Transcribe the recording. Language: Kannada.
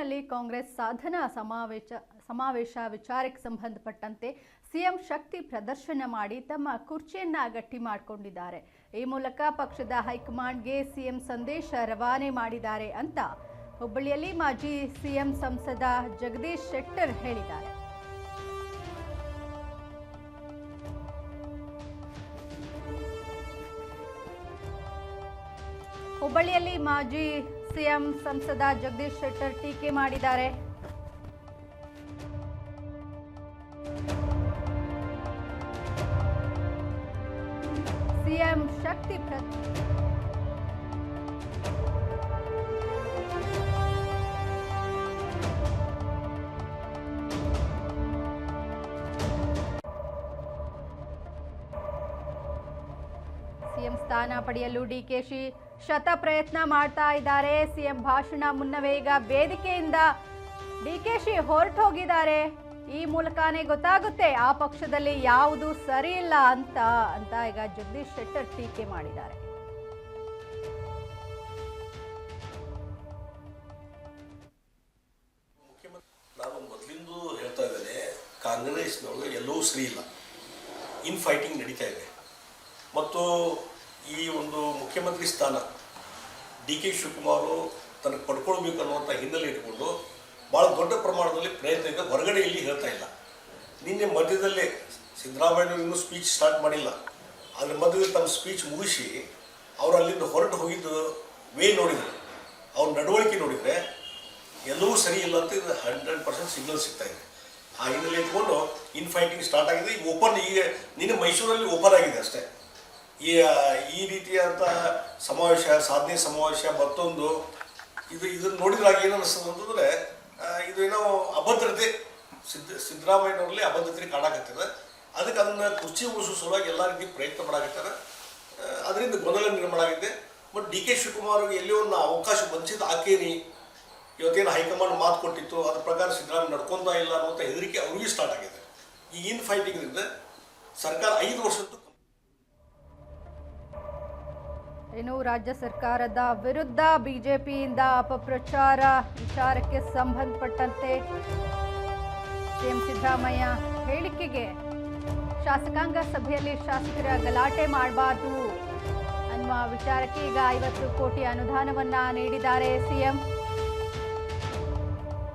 ಬೆಂಗಳೂರಿನಲ್ಲಿ ಕಾಂಗ್ರೆಸ್ ಸಾಧನಾ ಸಮಾವೇಶ ವಿಚಾರಕ್ಕೆ ಸಂಬಂಧಪಟ್ಟಂತೆ ಸಿಎಂ ಶಕ್ತಿ ಪ್ರದರ್ಶನ ಮಾಡಿ ತಮ್ಮ ಕುರ್ಚಿಯನ್ನ ಗಟ್ಟಿ ಮಾಡಿಕೊಂಡಿದ್ದಾರೆ. ಈ ಮೂಲಕ ಪಕ್ಷದ ಹೈಕಮಾಂಡ್ಗೆ ಸಿಎಂ ಸಂದೇಶ ರವಾನೆ ಮಾಡಿದ್ದಾರೆ ಅಂತ ಹುಬ್ಬಳ್ಳಿಯಲ್ಲಿ ಮಾಜಿ ಸಿಎಂ ಸಂಸದ ಜಗದೀಶ್ ಶೆಟ್ಟರ್ ಹೇಳಿದ್ದಾರೆ. ಹುಬ್ಬಳ್ಳಿಯಲ್ಲಿ ಮಾಜಿ ಸಿಎಂ ಸಂಸದ ಜಗದೀಶ್ ಶೆಟ್ಟರ್ ಟೀಕೆ ಮಾಡಿದ್ದಾರೆ. ಸಿಎಂ ಶಕ್ತಿ ಸಿಎಂ ಸ್ಥಾನ ಪಡೆಯಲು ಡಿಕೆಶಿ ಶತ ಪ್ರಯತ್ನ ಮಾಡ್ತಾ ಇದ್ದಾರೆ. ಸಿಎಂ ಭಾಷಣ ಮುನ್ನವೇ ಈಗ ವೇದಿಕೆಯಿಂದ ಡಿಕೆಶಿ ಹೊರಟು ಹೋಗಿದ್ದಾರೆ. ಈ ಮೂಲಕನೇ ಗೊತ್ತಾಗುತ್ತೆ ಆ ಪಕ್ಷದಲ್ಲಿ ಯಾವುದು ಸರಿ ಇಲ್ಲ ಅಂತ ಈಗ ಜಗದೀಶ್ ಶೆಟ್ಟರ್ ಟೀಕೆ ಮಾಡಿದ್ದಾರೆ. ನಾನು ಮೊದಲಿಂದ ಹೇಳ್ತಾ ಇದ್ದೇನೆ, ಕಾಂಗ್ರೆಸ್ನೊಳಗೆ ಎಲ್ಲವೂ ಸರಿ ಇಲ್ಲ, ಇನ್ ಫೈಟಿಂಗ್ ನಡೀತಾ ಇದೆ. ಮತ್ತು ಈ ಒಂದು ಮುಖ್ಯಮಂತ್ರಿ ಸ್ಥಾನ ಡಿ.ಕೆ. ಶಿವಕುಮಾರ್ ತನಗೆ ಪಡ್ಕೊಳ್ಬೇಕು ಅನ್ನುವಂಥ ಹಿನ್ನೆಲೆ ಇಟ್ಕೊಂಡು ಭಾಳ ದೊಡ್ಡ ಪ್ರಮಾಣದಲ್ಲಿ ಪ್ರಯತ್ನ ಇದೆ. ಹೊರಗಡೆ ಇಲ್ಲಿ ಹೇಳ್ತಾ ಇಲ್ಲ. ನಿನ್ನೆ ಮಧ್ಯದಲ್ಲೇ ಸಿದ್ದರಾಮಯ್ಯನವರು ಇನ್ನೂ ಸ್ಪೀಚ್ ಸ್ಟಾರ್ಟ್ ಮಾಡಿಲ್ಲ, ಅದ್ರ ಮಧ್ಯದಲ್ಲಿ ತಮ್ಮ ಸ್ಪೀಚ್ ಮುಗಿಸಿ ಅವರು ಅಲ್ಲಿಂದ ಹೊರಟು ಹೋಗಿದ್ದು ನೋಡಿದರೆ, ಅವ್ರ ನಡವಳಿಕೆ ನೋಡಿದರೆ ಎಲ್ಲವೂ ಸರಿ ಇಲ್ಲ ಅಂತ ಇದು 100% ಸಿಗ್ನಲ್ ಸಿಗ್ತಾ ಇದೆ. ಆ ಹಿನ್ನೆಲೆ ಇಟ್ಕೊಂಡು ಇನ್ ಫೈಟಿಂಗ್ ಸ್ಟಾರ್ಟ್ ಆಗಿದೆ. ಈಗ ನಿನ್ನೆ ಮೈಸೂರಲ್ಲಿ ಓಪನ್ ಆಗಿದೆ ಅಷ್ಟೇ. ಈ ರೀತಿಯಾದಂಥ ಸಮಾವೇಶ, ಸಾಧನೆ ಸಮಾವೇಶ ಮತ್ತೊಂದು ಇದನ್ನು ನೋಡಿದ್ರಾಗ ಏನು ಅನ್ನಿಸ್ತದೆ ಅಂತಂದರೆ, ಇದು ಏನೋ ಅಭದ್ರತೆ, ಸಿದ್ದರಾಮಯ್ಯನವರಲ್ಲಿ ಅಭದ್ರತೆ ಕಾಣಕತ್ತದೆ. ಅದಕ್ಕೆ ಅದನ್ನು ಕುರ್ಚಿ ಉಳಿಸೋ ಸಲುವಾಗಿ ಎಲ್ಲ ರೀತಿ ಪ್ರಯತ್ನ ಮಾಡಾಕತ್ತಾರೆ. ಅದರಿಂದ ಗೊಂದಲ ನಿರ್ಮಾಣ ಆಗಿದೆ. ಬಟ್ ಡಿ.ಕೆ. ಶಿವಕುಮಾರ್ಗೆ ಎಲ್ಲಿ ಒಂದು ಅವಕಾಶ ವಂಚಿತ ಆಕೇನಿ, ಇವತ್ತೇನು ಹೈಕಮಾಂಡ್ ಮಾತು ಕೊಟ್ಟಿತ್ತು ಅದ್ರ ಪ್ರಕಾರ ಸಿದ್ದರಾಮಯ್ಯ ನಡ್ಕೊಂತಾ ಇಲ್ಲ ಅನ್ನುವಂಥ ಹೆದರಿಕೆ ಅವ್ರಿಗೆ ಸ್ಟಾರ್ಟ್ ಆಗಿದೆ. ಈ ಇನ್ ಫೈಟಿಂಗ್ನಿಂದ ಸರ್ಕಾರ 5 ವರ್ಷದ್ದು. ಇನ್ನು ರಾಜ್ಯ ಸರ್ಕಾರದ ವಿರುದ್ಧ ಬಿಜೆಪಿಯಿಂದ ಅಪಪ್ರಚಾರ ವಿಚಾರಕ್ಕೆ ಸಂಬಂಧಪಟ್ಟಂತೆ ಸಿಎಂ ಸಿದ್ದರಾಮಯ್ಯ ಹೇಳಿಕೆಗೆ ಶಾಸಕಾಂಗ ಸಭೆಯಲ್ಲಿ ಶಾಸಕರ ಗಲಾಟೆ ಮಾಡಬಾರ್ದು ಅನ್ನುವ ವಿಚಾರಕ್ಕೆ ಈಗ 50 ಕೋಟಿ ಅನುದಾನವನ್ನ ನೀಡಿದ್ದಾರೆ ಸಿಎಂ.